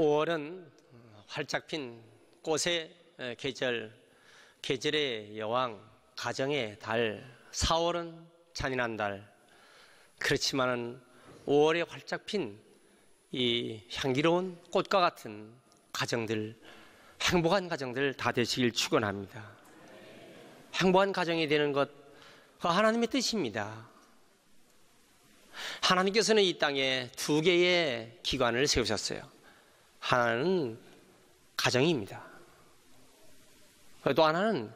5월은 활짝 핀 꽃의 계절, 계절의 여왕, 가정의 달. 4월은 잔인한 달. 그렇지만은 5월에 활짝 핀 이 향기로운 꽃과 같은 가정들, 행복한 가정들 다 되시길 축원합니다. 행복한 가정이 되는 것, 그 하나님의 뜻입니다. 하나님께서는 이 땅에 두 개의 기관을 세우셨어요. 하나는 가정입니다. 또 하나는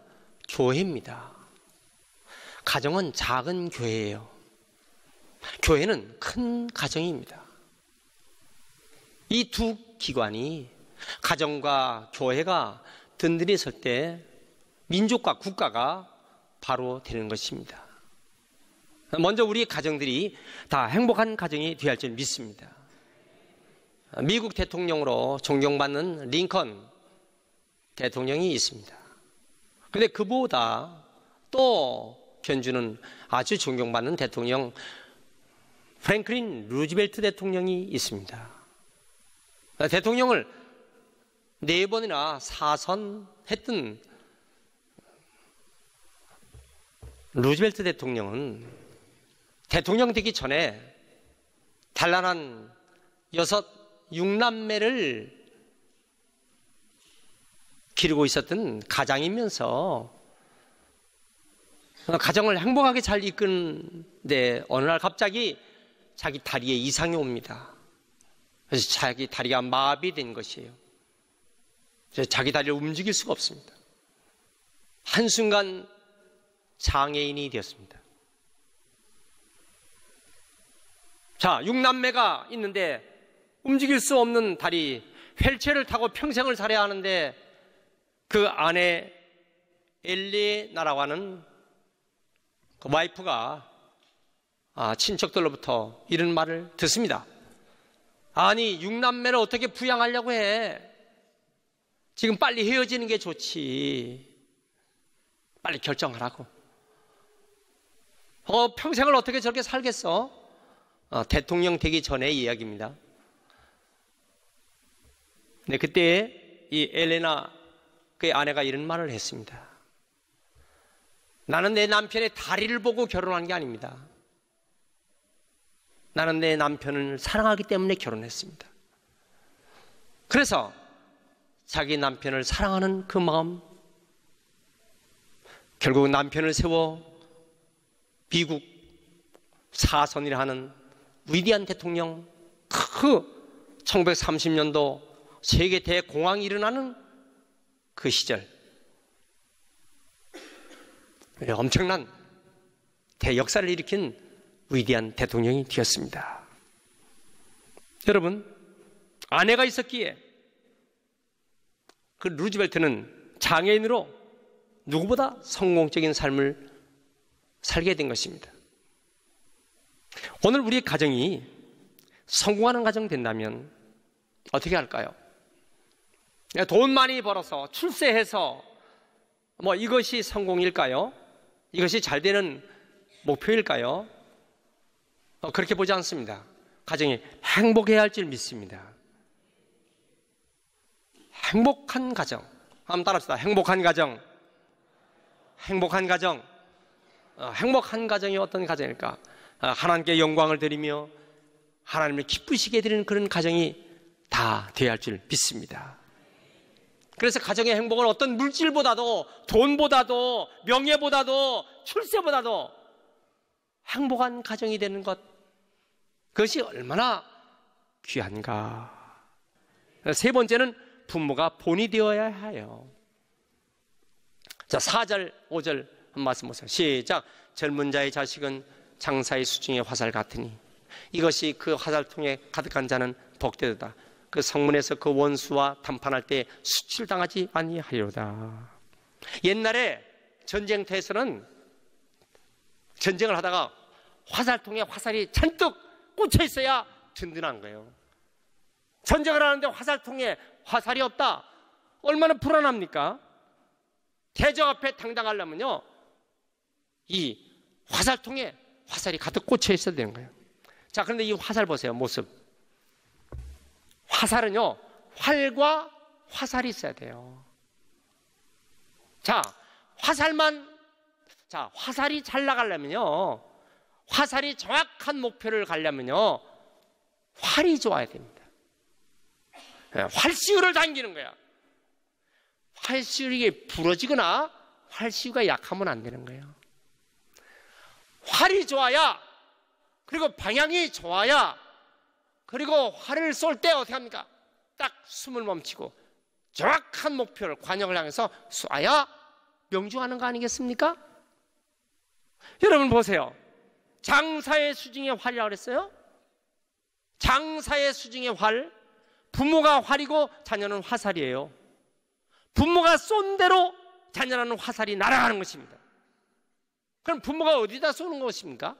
교회입니다. 가정은 작은 교회예요. 교회는 큰 가정입니다. 이 두 기관이, 가정과 교회가 든든히 설 때 민족과 국가가 바로 되는 것입니다. 먼저 우리 가정들이 다 행복한 가정이 되어야 할 줄 믿습니다. 미국 대통령으로 존경받는 링컨 대통령이 있습니다. 그런데 그보다 또 견주는 아주 존경받는 대통령 프랭클린 루즈벨트 대통령이 있습니다. 대통령을 4번이나 사선했던 루즈벨트 대통령은 대통령 되기 전에 단란한 6남매를 기르고 있었던 가장이면서 가정을 행복하게 잘 이끄는데 어느 날 갑자기 자기 다리에 이상이 옵니다. 그래서 자기 다리가 마비된 것이에요. 자기 다리를 움직일 수가 없습니다. 한순간 장애인이 되었습니다. 자, 6남매가 있는데 움직일 수 없는 다리, 휠체어를 타고 평생을 살아야 하는데 그 아내 엘레나라고 하는 그 와이프가 친척들로부터 이런 말을 듣습니다. 아니, 6남매를 어떻게 부양하려고 해? 지금 빨리 헤어지는 게 좋지. 빨리 결정하라고. 평생을 어떻게 저렇게 살겠어? 대통령 되기 전의 이야기입니다. 네, 그때 이 엘레나 그의 아내가 이런 말을 했습니다. 나는 내 남편의 다리를 보고 결혼한 게 아닙니다. 나는 내 남편을 사랑하기 때문에 결혼했습니다. 그래서 자기 남편을 사랑하는 그 마음, 결국 남편을 세워 미국 사선이라 하는 위대한 대통령, 그 1930년도 세계 대공황이 일어나는 그 시절, 엄청난 대역사를 일으킨 위대한 대통령이 되었습니다. 여러분, 아내가 있었기에 그 루즈벨트는 장애인으로 누구보다 성공적인 삶을 살게 된 것입니다. 오늘 우리 가정이 성공하는 가정 된다면 어떻게 할까요? 돈 많이 벌어서 출세해서 이것이 성공일까요? 이것이 잘 되는 목표일까요? 그렇게 보지 않습니다. 가정이 행복해야 할 줄 믿습니다. 행복한 가정. 한번 따라합시다. 행복한 가정. 행복한 가정. 행복한 가정이 어떤 가정일까? 하나님께 영광을 드리며 하나님을 기쁘시게 드리는 그런 가정이 다 되어야 할 줄 믿습니다. 그래서 가정의 행복은 어떤 물질보다도, 돈보다도, 명예보다도, 출세보다도 행복한 가정이 되는 것, 그것이 얼마나 귀한가. 세 번째는 부모가 본이 되어야 해요. 자, 4절, 5절 한 말씀 보세요. 시작. 젊은 자의 자식은 장사의 수중의 화살 같으니 이것이 그 화살통에 가득한 자는 복되도다. 그 성문에서 그 원수와談판할 때 수칠당하지 아니하리로다. 옛날에 전쟁터에서는 전쟁을 하다가 화살통에 화살이 잔뜩 꽂혀 있어야 든든한 거예요. 전쟁을 하는데 화살통에 화살이 없다. 얼마나 불안합니까? 대적 앞에 당당하려면요, 이 화살통에 화살이 가득 꽂혀 있어야 되는 거예요. 자, 그런데 이 화살 보세요, 모습. 화살은요, 활과 화살이 있어야 돼요. 자, 화살이 잘 나가려면요, 화살이 정확한 목표를 가려면요, 활이 좋아야 됩니다. 활시우를 당기는 거야. 활시우가 부러지거나 활시우가 약하면 안 되는 거예요. 활이 좋아야, 그리고 방향이 좋아야, 그리고 활을 쏠 때 어떻게 합니까? 딱 숨을 멈추고 정확한 목표를, 관역을 향해서 쏴야 명중하는 거 아니겠습니까? 여러분 보세요. 장사의 수중의 활이라고 그랬어요. 장사의 수중의 활, 부모가 활이고 자녀는 화살이에요. 부모가 쏜 대로 자녀는 화살이 날아가는 것입니다. 그럼 부모가 어디다 쏘는 것입니까?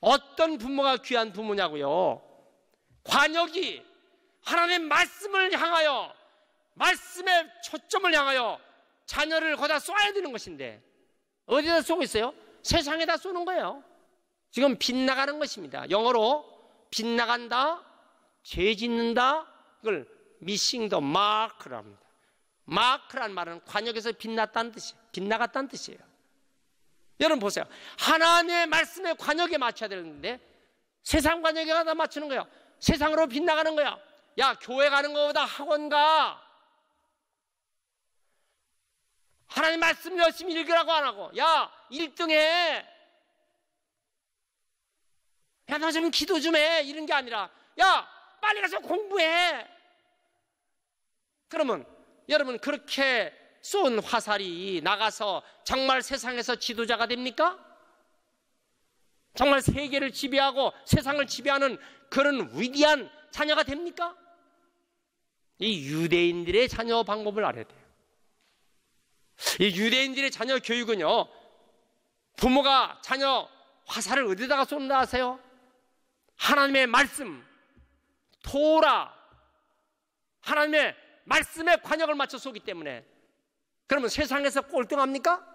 어떤 부모가 귀한 부모냐고요? 관역이 하나님의 말씀을 향하여, 말씀의 초점을 향하여 자녀를 거기다 쏴야 되는 것인데 어디다 쏘고 있어요? 세상에다 쏘는 거예요. 지금 빗나가는 것입니다. 영어로 빗나간다, 죄 짓는다, 이걸 missing the mark라고 합니다. 마크란 말은 관역에서 빗나갔다는 뜻이에요. 여러분 보세요. 하나님의 말씀의 관역에 맞춰야 되는데 세상 관역에 가다 맞추는 거예요. 세상으로 빗나가는 거야. 야, 교회 가는 것보다 학원 가. 하나님 말씀 열심히 읽으라고 안 하고, 야, 1등 해. 야, 너 좀 기도 좀 해. 이런 게 아니라, 야, 빨리 가서 공부해. 그러면 여러분, 그렇게 쏜 화살이 나가서 정말 세상에서 지도자가 됩니까? 정말 세계를 지배하고 세상을 지배하는 그런 위대한 자녀가 됩니까? 이 유대인들의 자녀 방법을 알아야 돼요. 이 유대인들의 자녀 교육은요, 부모가 자녀 화살을 어디다가 쏜다 하세요? 하나님의 말씀, 토라, 하나님의 말씀의 관역을 맞춰 쏘기 때문에. 그러면 세상에서 꼴등합니까?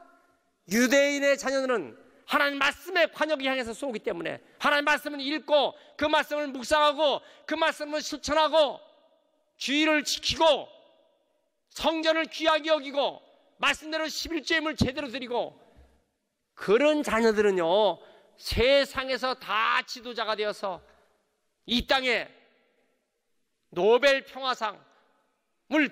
유대인의 자녀들은 하나님 말씀의 관역을 향해서 쏘기 때문에 하나님 말씀을 읽고 그 말씀을 묵상하고 그 말씀을 실천하고 주의를 지키고 성전을 귀하게 여기고 말씀대로 11조임을 제대로 드리고, 그런 자녀들은요, 세상에서 다 지도자가 되어서 이 땅에 노벨 평화상을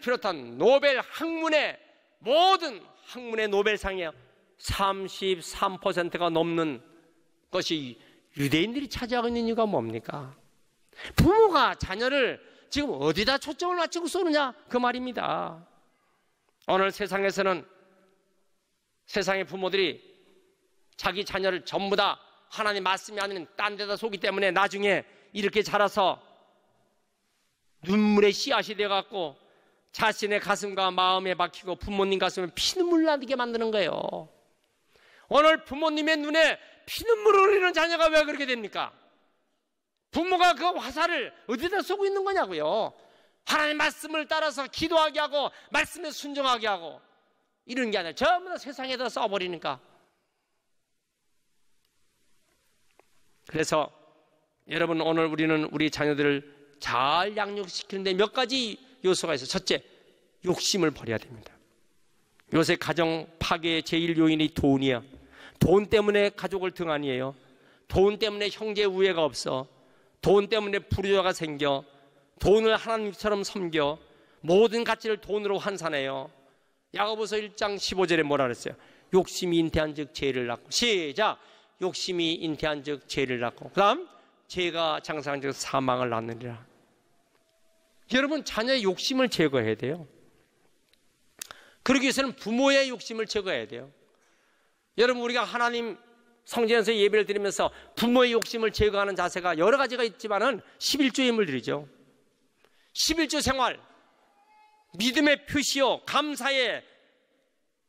비롯한 노벨 학문의 모든 학문의 노벨상이에요. 33%가 넘는 것이 유대인들이 차지하고 있는 이유가 뭡니까? 부모가 자녀를 지금 어디다 초점을 맞추고 쏘느냐, 그 말입니다. 오늘 세상에서는 세상의 부모들이 자기 자녀를 전부 다 하나님 말씀이 아니면 딴 데다 쏘기 때문에 나중에 이렇게 자라서 눈물의 씨앗이 되어갖고 자신의 가슴과 마음에 박히고 부모님 가슴에 피눈물 나게 만드는 거예요. 오늘 부모님의 눈에 피눈물을 흘리는 자녀가 왜 그렇게 됩니까? 부모가 그 화살을 어디다 쏘고 있는 거냐고요. 하나님 말씀을 따라서 기도하게 하고 말씀에 순종하게 하고 이런 게 아니라 전부 다 세상에다 쏴버리니까. 그래서 여러분, 오늘 우리는 우리 자녀들을 잘 양육시키는데 몇 가지 요소가 있어요. 첫째, 욕심을 버려야 됩니다. 요새 가정 파괴의 제일 요인이 돈이야. 돈 때문에 가족을 등한이에요. 돈 때문에 형제 우애가 없어. 돈 때문에 불효자가 생겨. 돈을 하나님처럼 섬겨. 모든 가치를 돈으로 환산해요. 야고보서 1장 15절에 뭐라 그랬어요? 욕심이 잉태한 즉 죄를 낳고. 시작. 욕심이 잉태한 즉 죄를 낳고, 그 다음 죄가 장사한 즉 사망을 낳느니라. 여러분, 자녀의 욕심을 제거해야 돼요. 그러기 위해서는 부모의 욕심을 제거해야 돼요. 여러분, 우리가 하나님 성전에서 예배를 드리면서 부모의 욕심을 제거하는 자세가 여러 가지가 있지만은 11조 예물 드리죠. 11조 생활, 믿음의 표시요, 감사의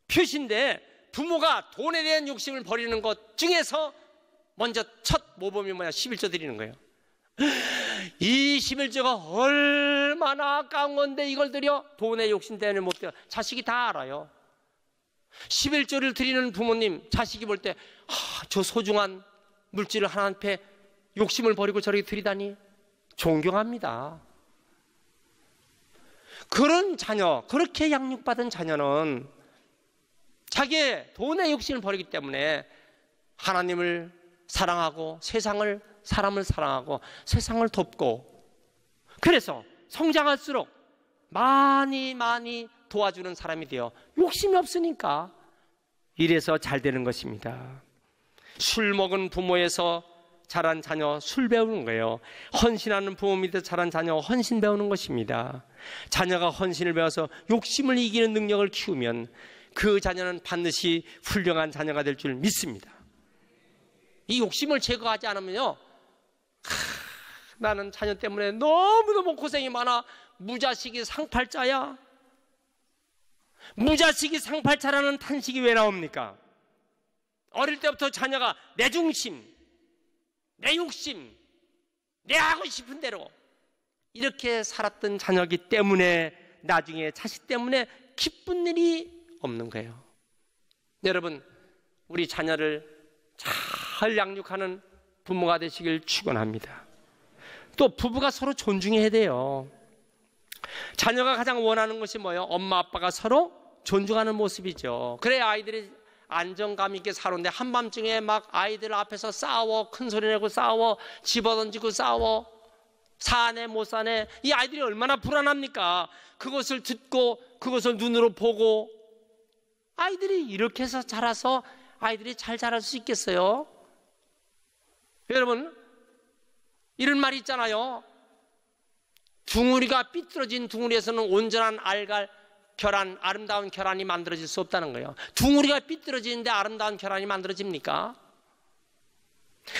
표시인데, 부모가 돈에 대한 욕심을 버리는 것 중에서 먼저 첫 모범이 뭐냐? 11조 드리는 거예요. 이 11조가 얼마나 아까운 건데 이걸 드려? 돈의 욕심 때문에 못 드려. 자식이 다 알아요. 11조를 드리는 부모님, 자식이 볼 때 저 소중한 물질을 하나님 앞에 욕심을 버리고 저렇게 드리다니 존경합니다. 그런 자녀, 그렇게 양육받은 자녀는 자기의 돈의 욕심을 버리기 때문에 하나님을 사랑하고 세상을, 사람을 사랑하고 세상을 돕고, 그래서 성장할수록 많이 도와주는 사람이 되어 욕심이 없으니까 이래서 잘 되는 것입니다. 술 먹은 부모에서 자란 자녀 술 배우는 거예요. 헌신하는 부모 밑에 자란 자녀 헌신 배우는 것입니다. 자녀가 헌신을 배워서 욕심을 이기는 능력을 키우면 그 자녀는 반드시 훌륭한 자녀가 될 줄 믿습니다. 이 욕심을 제거하지 않으면요, 나는 자녀 때문에 너무너무 고생이 많아. 무자식이 상팔자야. 무자식이 상팔자라는 탄식이 왜 나옵니까? 어릴 때부터 자녀가 내 중심, 내 욕심, 내 하고 싶은 대로 이렇게 살았던 자녀이기 때문에 나중에 자식 때문에 기쁜 일이 없는 거예요. 여러분, 우리 자녀를 잘 양육하는 부모가 되시길 축원합니다. 또 부부가 서로 존중해야 돼요. 자녀가 가장 원하는 것이 뭐예요? 엄마 아빠가 서로 존중하는 모습이죠. 그래야 아이들이 안정감 있게 살았는데 한밤중에 막 아이들 앞에서 싸워, 큰 소리 내고 싸워, 집어던지고 싸워, 사네 못 사네, 이 아이들이 얼마나 불안합니까? 그것을 듣고 그것을 눈으로 보고. 아이들이 이렇게 해서 자라서 아이들이 잘 자랄 수 있겠어요? 여러분, 이런 말이 있잖아요. 둥우리가 삐뚤어진 둥우리에서는 온전한 알갈, 결안, 아름다운 결안이 만들어질 수 없다는 거예요. 둥우리가 삐뚤어지는데 아름다운 결안이 만들어집니까?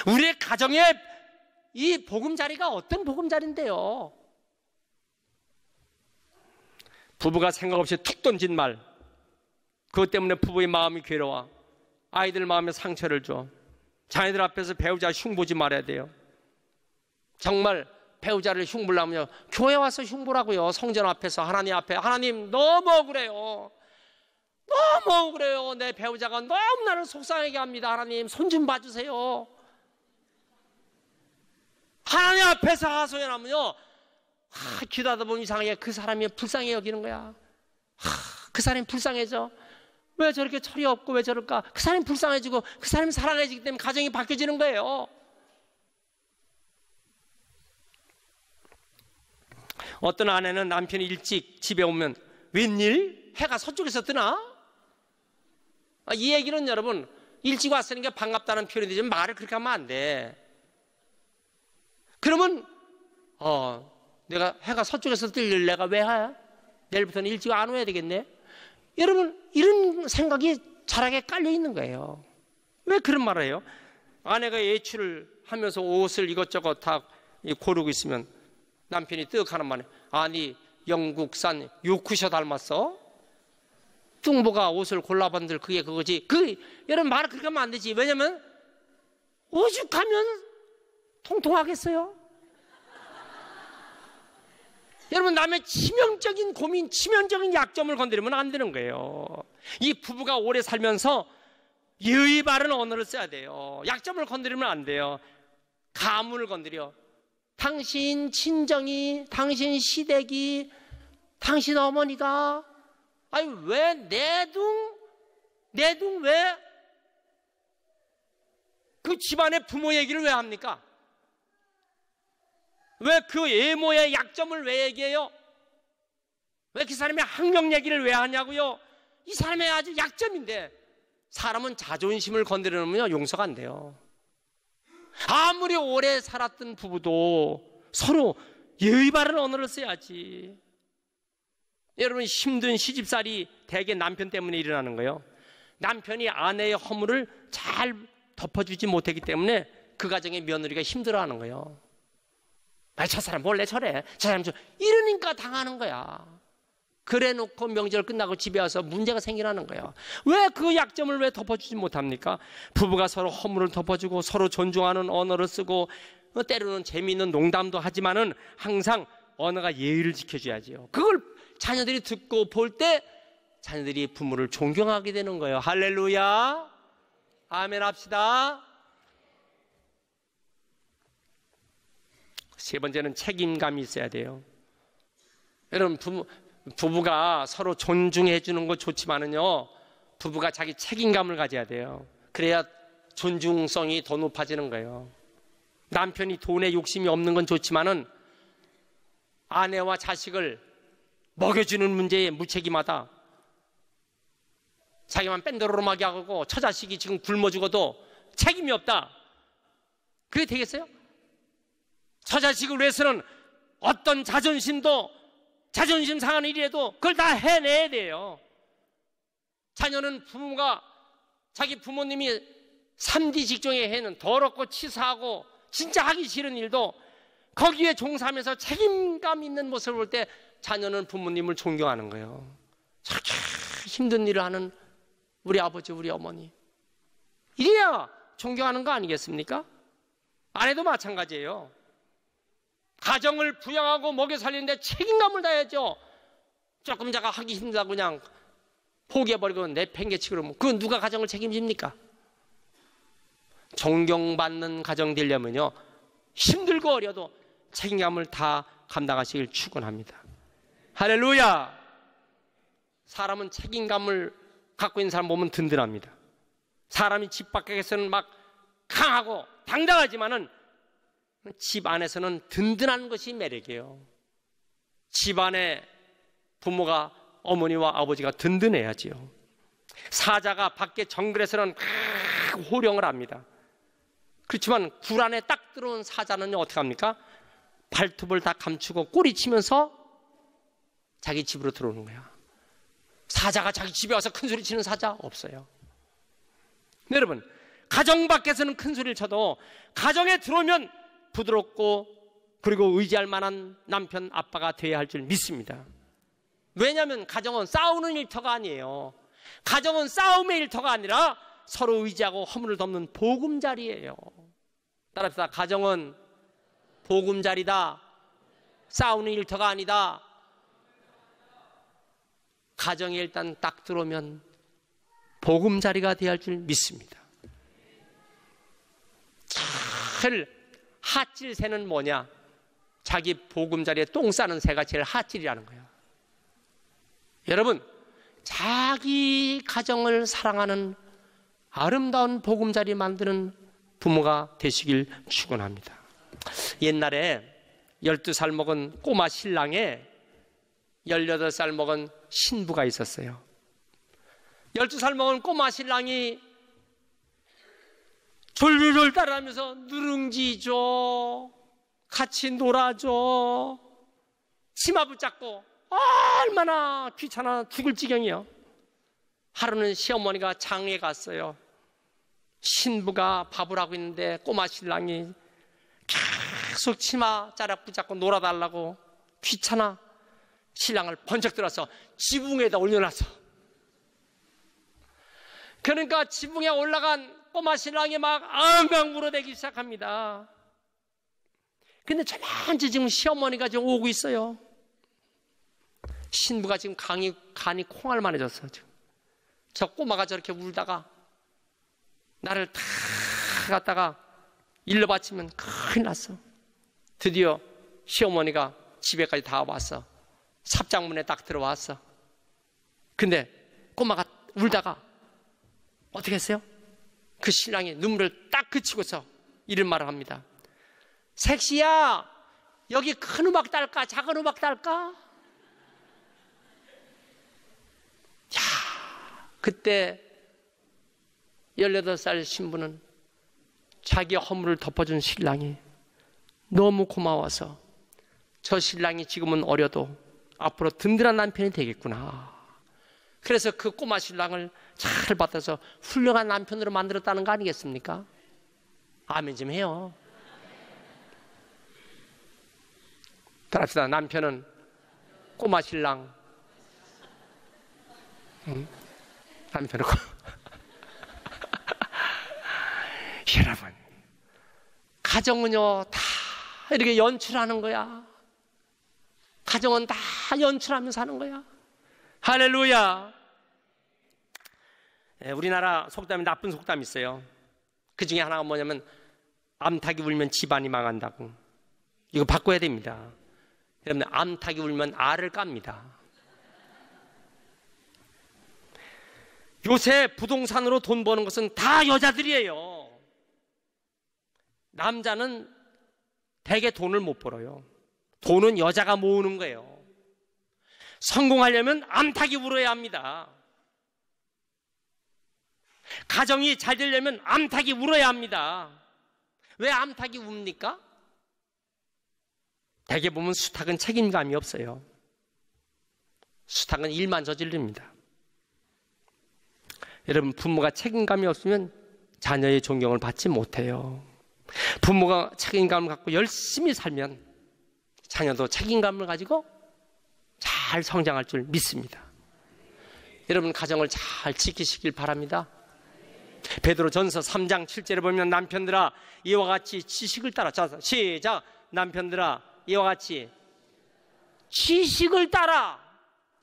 우리의 가정에 이 보금자리가 어떤 보금자리인데요? 부부가 생각 없이 툭 던진 말, 그것 때문에 부부의 마음이 괴로워. 아이들 마음에 상처를 줘. 자녀들 앞에서 배우자 흉보지 말아야 돼요. 정말 배우자를 흉보려면요, 교회 와서 흉보라고요. 성전 앞에서, 하나님 앞에. 하나님, 너무 억울해요. 너무 억울해요. 내 배우자가 너무 나를 속상하게 합니다. 하나님, 손 좀 봐주세요. 하나님 앞에서 하소연하면요, 기도하다 보면 이상하게 그 사람이 불쌍해 여기는 거야. 그 사람이 불쌍해져. 왜 저렇게 철이 없고 왜 저럴까? 그 사람이 불쌍해지고 그 사람이 사랑해지기 때문에 가정이 바뀌어지는 거예요. 어떤 아내는 남편이 일찍 집에 오면 웬일? 해가 서쪽에서 뜨나? 이 얘기는 여러분, 일찍 왔으니까 반갑다는 표현이 되지만 말을 그렇게 하면 안 돼. 그러면 내가 해가 서쪽에서 뜰 내가 왜 해? 내일부터는 일찍 안 와야 되겠네. 여러분, 이런 생각이 자락에 깔려 있는 거예요. 왜 그런 말을 해요? 아내가 외출을 하면서 옷을 이것저것 다 고르고 있으면 남편이 뜨ық 하는 말에, 아니 영국산 요크셔 닮았어? 뚱보가 옷을 골라본들 그게 그거지. 여러분, 말을 그렇게 하면 안 되지. 왜냐면 오죽하면 통통하겠어요? 여러분, 남의 치명적인 고민, 치명적인 약점을 건드리면 안 되는 거예요. 이 부부가 오래 살면서 예의 바른 언어를 써야 돼요. 약점을 건드리면 안 돼요. 가문을 건드려. 당신 친정이, 당신 시댁이, 당신 어머니가, 아니 왜 내둥 왜 그 집안의 부모 얘기를 왜 합니까? 왜 그 외모의 약점을 왜 얘기해요? 왜 그 사람의 학력 얘기를 왜 하냐고요? 이 사람의 아주 약점인데, 사람은 자존심을 건드리면 용서가 안 돼요. 아무리 오래 살았던 부부도 서로 예의 바른 언어를 써야지. 여러분, 힘든 시집살이 대개 남편 때문에 일어나는 거예요. 남편이 아내의 허물을 잘 덮어주지 못했기 때문에 그 가정의 며느리가 힘들어하는 거예요. 아, 저 사람 원래 저래, 저 사람 이러니까 당하는 거야. 그래 놓고 명절 끝나고 집에 와서 문제가 생기라는 거예요. 왜 그 약점을 왜 덮어주지 못합니까? 부부가 서로 허물을 덮어주고 서로 존중하는 언어를 쓰고, 때로는 재미있는 농담도 하지만은 항상 언어가 예의를 지켜줘야지요. 그걸 자녀들이 듣고 볼 때 자녀들이 부모를 존경하게 되는 거예요. 할렐루야, 아멘 합시다. 세 번째는 책임감이 있어야 돼요. 여러분, 부부가 서로 존중해 주는 거 좋지만은요, 부부가 자기 책임감을 가져야 돼요. 그래야 존중성이 더 높아지는 거예요. 남편이 돈에 욕심이 없는 건 좋지만은 아내와 자식을 먹여주는 문제에 무책임하다, 자기만 뺀도로막이 하고 처자식이 지금 굶어 죽어도 책임이 없다, 그게 되겠어요? 처자식을 위해서는 어떤 자존심도, 자존심 상하는 일이라도 그걸 다 해내야 돼요. 자녀는 부모가, 자기 부모님이 3D 직종에 해는 더럽고 치사하고 진짜 하기 싫은 일도 거기에 종사하면서 책임감 있는 모습을 볼 때 자녀는 부모님을 존경하는 거예요. 저렇게 힘든 일을 하는 우리 아버지, 우리 어머니, 이래야 존경하는 거 아니겠습니까? 아내도 마찬가지예요. 가정을 부양하고 먹여 살리는데 책임감을 다해야죠. 조금 자가 하기 힘들다고 그냥 포기해버리고 내팽개치고 그러면 그건 누가 가정을 책임집니까? 존경받는 가정 되려면요, 힘들고 어려도 책임감을 다 감당하시길 축원합니다. 할렐루야. 사람은 책임감을 갖고 있는 사람 보면 든든합니다. 사람이 집 밖에서는 막 강하고 당당하지만은 집 안에서는 든든한 것이 매력이에요. 집 안에 부모가, 어머니와 아버지가 든든해야지요. 사자가 밖에 정글에서는 호령을 합니다. 그렇지만 굴 안에 딱 들어온 사자는요, 어떻게 합니까? 발톱을 다 감추고 꼬리치면서 자기 집으로 들어오는 거야. 사자가 자기 집에 와서 큰 소리 치는 사자 없어요. 여러분, 가정 밖에서는 큰 소리를 쳐도 가정에 들어오면 부드럽고 그리고 의지할 만한 남편, 아빠가 되어야 할 줄 믿습니다. 왜냐하면 가정은 싸우는 일터가 아니에요. 가정은 싸움의 일터가 아니라 서로 의지하고 허물을 덮는 보금자리예요. 따라합시다. 가정은 보금자리다. 싸우는 일터가 아니다. 가정에 일단 딱 들어오면 보금자리가 되어야 할 줄 믿습니다. 제일 핫질 새는 뭐냐? 자기 보금자리에 똥 싸는 새가 제일 핫질이라는 거예요. 여러분, 자기 가정을 사랑하는 아름다운 보금자리 만드는 부모가 되시길 축원합니다. 옛날에 12살 먹은 꼬마 신랑에 18살 먹은 신부가 있었어요. 12살 먹은 꼬마 신랑이 졸졸 따라하면서 누룽지 줘, 같이 놀아줘, 치마 붙잡고 얼마나 귀찮아 죽을 지경이요. 하루는 시어머니가 장에 갔어요. 신부가 밥을 하고 있는데 꼬마 신랑이 계속 치마 자락 붙잡고 놀아달라고 귀찮아 신랑을 번쩍 들어서 지붕에다 올려놨어. 그러니까 지붕에 올라간 꼬마 신랑이 막 앙앙 물어대기 시작합니다. 근데 저만치 지금 시어머니가 지금 오고 있어요. 신부가 지금 간이 콩알만해졌어. 지금. 저 꼬마가 저렇게 울다가 나를 다 갖다가 일러 바치면 큰일 났어. 드디어 시어머니가 집에까지 다 왔어. 삽장문에 딱 들어왔어. 근데 꼬마가 울다가 어떻게 했어요? 그 신랑이 눈물을 딱 그치고서 이런 말을 합니다. 색시야, 여기 큰 우박 딸까? 작은 우박 딸까? 야, 그때 18살 신부는 자기 허물을 덮어준 신랑이 너무 고마워서 저 신랑이 지금은 어려도 앞으로 든든한 남편이 되겠구나. 그래서 그 꼬마 신랑을 잘 받아서 훌륭한 남편으로 만들었다는 거 아니겠습니까? 아멘 좀 해요. 따라합시다. 남편은 꼬마 신랑. 남편은 여러분, 가정은요 다 이렇게 연출하는 거야. 가정은 다 연출하면서 하는 거야. 할렐루야. 우리나라 속담이 나쁜 속담이 있어요. 그 중에 하나가 뭐냐면 암탉이 울면 집안이 망한다고. 이거 바꿔야 됩니다. 여러분, 암탉이 울면 알을 깝니다. 요새 부동산으로 돈 버는 것은 다 여자들이에요. 남자는 대개 돈을 못 벌어요. 돈은 여자가 모으는 거예요. 성공하려면 암탉이 울어야 합니다. 가정이 잘 되려면 암탉이 울어야 합니다. 왜 암탉이 웁니까? 대개 보면 수탉은 책임감이 없어요. 수탉은 일만 저지릅니다. 여러분, 부모가 책임감이 없으면 자녀의 존경을 받지 못해요. 부모가 책임감을 갖고 열심히 살면 자녀도 책임감을 가지고 잘 성장할 줄 믿습니다. 여러분, 가정을 잘 지키시길 바랍니다. 베드로전서 3장 7절에 보면 남편들아 이와 같이 지식을 따라, 자, 시작. 남편들아 이와 같이 지식을 따라.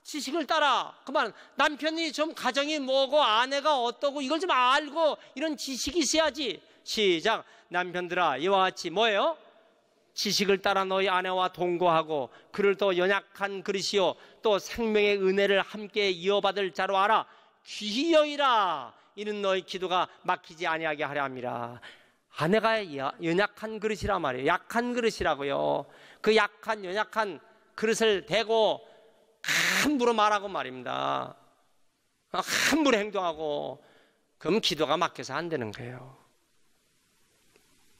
지식을 따라. 그만, 남편이 좀 가정이 뭐고 아내가 어떠고 이걸 좀 알고 이런 지식이 있어야지. 시작. 남편들아 이와 같이 뭐예요? 지식을 따라 너희 아내와 동거하고 그를 또 연약한 그릇이요 또 생명의 은혜를 함께 이어받을 자로 알아. 귀히 여기라. 이는 너희 기도가 막히지 아니하게 하려 함이라. 아내가 연약한 그릇이라 말이에요. 약한 그릇이라고요. 그 약한 연약한 그릇을 대고 함부로 말하고 말입니다. 함부로 행동하고, 그럼 기도가 막혀서 안 되는 거예요.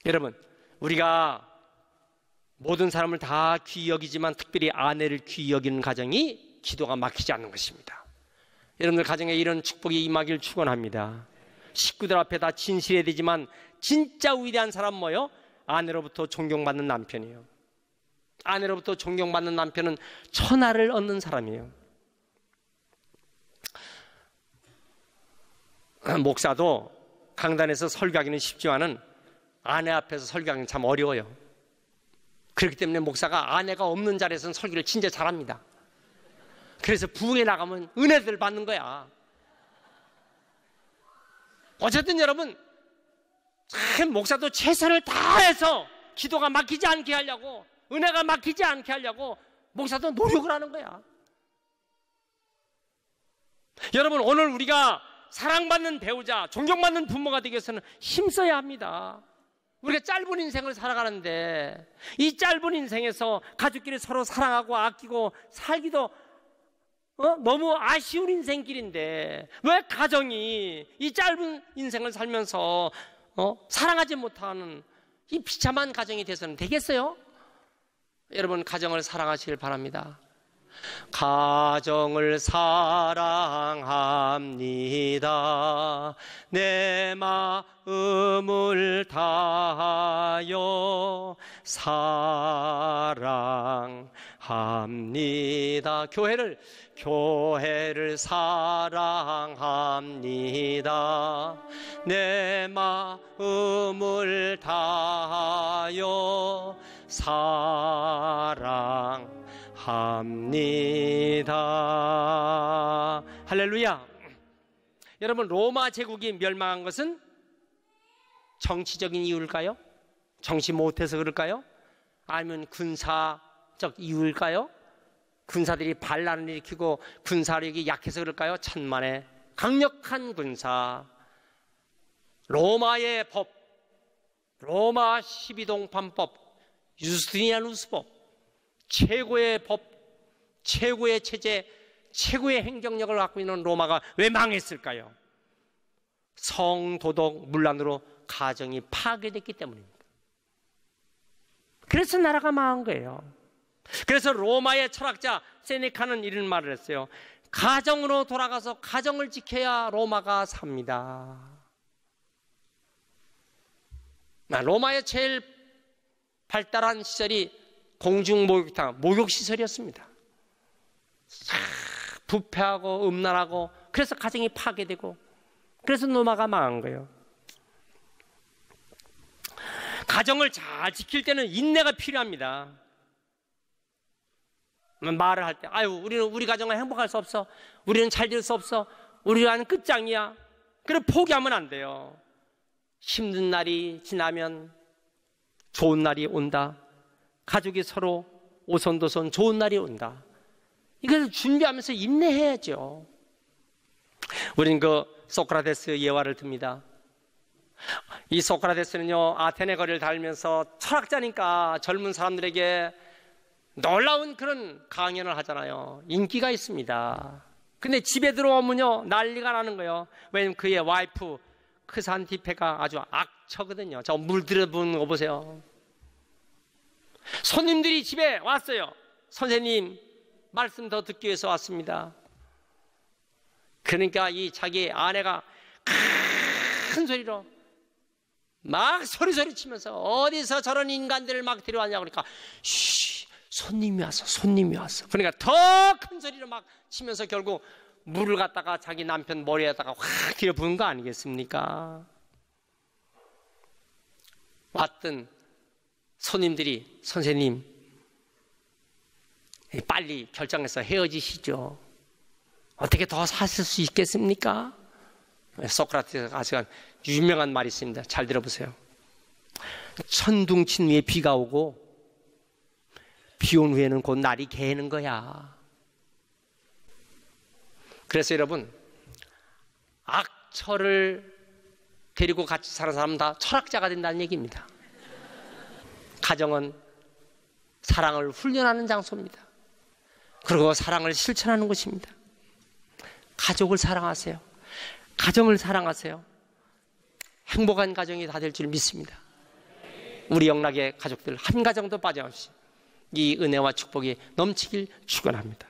여러분, 우리가 모든 사람을 다 귀히 여기지만 특별히 아내를 귀히 여기는 가정이 기도가 막히지 않는 것입니다. 여러분들 가정에 이런 축복이 임하길 축원합니다. 식구들 앞에 다 진실해야 되지만 진짜 위대한 사람 뭐예요? 아내로부터 존경받는 남편이에요. 아내로부터 존경받는 남편은 천하를 얻는 사람이에요. 목사도 강단에서 설교하기는 쉽지만은 아내 앞에서 설교하기는 참 어려워요. 그렇기 때문에 목사가 아내가 없는 자리에서는 설교를 진짜 잘합니다. 그래서 부흥에 나가면 은혜들 받는 거야. 어쨌든 여러분, 참 목사도 최선을 다해서 기도가 막히지 않게 하려고, 은혜가 막히지 않게 하려고 목사도 노력을 하는 거야. 여러분, 오늘 우리가 사랑받는 배우자, 존경받는 부모가 되기 위해서는 힘써야 합니다. 우리가 짧은 인생을 살아가는데 이 짧은 인생에서 가족끼리 서로 사랑하고 아끼고 살기도 너무 아쉬운 인생길인데 왜 가정이 이 짧은 인생을 살면서 사랑하지 못하는 이 비참한 가정이 돼서는 되겠어요? 여러분, 가정을 사랑하시길 바랍니다. 가정을 사랑합니다. 내 마음을 다하여 사랑합니다. 교회를 사랑합니다. 내 마음을 다하여 사랑합니다. 할렐루야. 여러분, 로마 제국이 멸망한 것은 정치적인 이유일까요? 정치 못해서 그럴까요? 아니면 군사적 이유일까요? 군사들이 반란을 일으키고 군사력이 약해서 그럴까요? 천만의 강력한 군사, 로마의 법, 로마 12동판법, 유스티니아누스법, 최고의 법, 최고의 체제, 최고의 행정력을 갖고 있는 로마가 왜 망했을까요? 성도덕 문란으로 가정이 파괴됐기 때문입니다. 그래서 나라가 망한 거예요. 그래서 로마의 철학자 세네카는 이런 말을 했어요. 가정으로 돌아가서 가정을 지켜야 로마가 삽니다. 로마의 제일 발달한 시설이 공중목욕탕, 목욕시설이었습니다. 부패하고 음란하고, 그래서 가정이 파괴되고, 그래서 로마가 망한 거예요. 가정을 잘 지킬 때는 인내가 필요합니다. 말을 할 때, 우리는 우리 가정은 행복할 수 없어, 우리는 잘 될 수 없어, 우리는 끝장이야, 그래 포기하면 안 돼요. 힘든 날이 지나면 좋은 날이 온다. 가족이 서로 오손도손 좋은 날이 온다. 이것을 준비하면서 인내해야죠. 우린 그 소크라테스 예화를 듭니다. 이 소크라테스는요, 아테네 거리를 달면서 철학자니까 젊은 사람들에게 놀라운 그런 강연을 하잖아요. 인기가 있습니다. 근데 집에 들어오면요, 난리가 나는 거예요. 왜냐면 그의 와이프 크산티페가 아주 악처거든요. 저 물들어본 거 보세요. 손님들이 집에 왔어요. 선생님 말씀 더 듣기 위해서 왔습니다. 그러니까 이 자기 아내가 큰 소리로 막 소리 치면서 어디서 저런 인간들을 막 데려왔냐고 그러니까 쉬, 손님이 왔어. 그러니까 더 큰 소리로 막 치면서 결국 물을 갖다가 자기 남편 머리에다가 확 들여 부은 거 아니겠습니까? 왔던 손님들이 선생님 빨리 결정해서 헤어지시죠. 어떻게 더 사실 수 있겠습니까? 소크라테스가 아주 유명한 말이 있습니다. 잘 들어보세요. 천둥친 위에 비가 오고 비 온 후에는 곧 날이 개는 거야. 그래서 여러분, 악처를 데리고 같이 사는 사람은 다 철학자가 된다는 얘기입니다. 가정은 사랑을 훈련하는 장소입니다. 그리고 사랑을 실천하는 곳입니다. 가족을 사랑하세요. 가정을 사랑하세요. 행복한 가정이 다 될 줄 믿습니다. 우리 영락의 가족들 한 가정도 빠짐없이 이 은혜와 축복이 넘치길 축원합니다.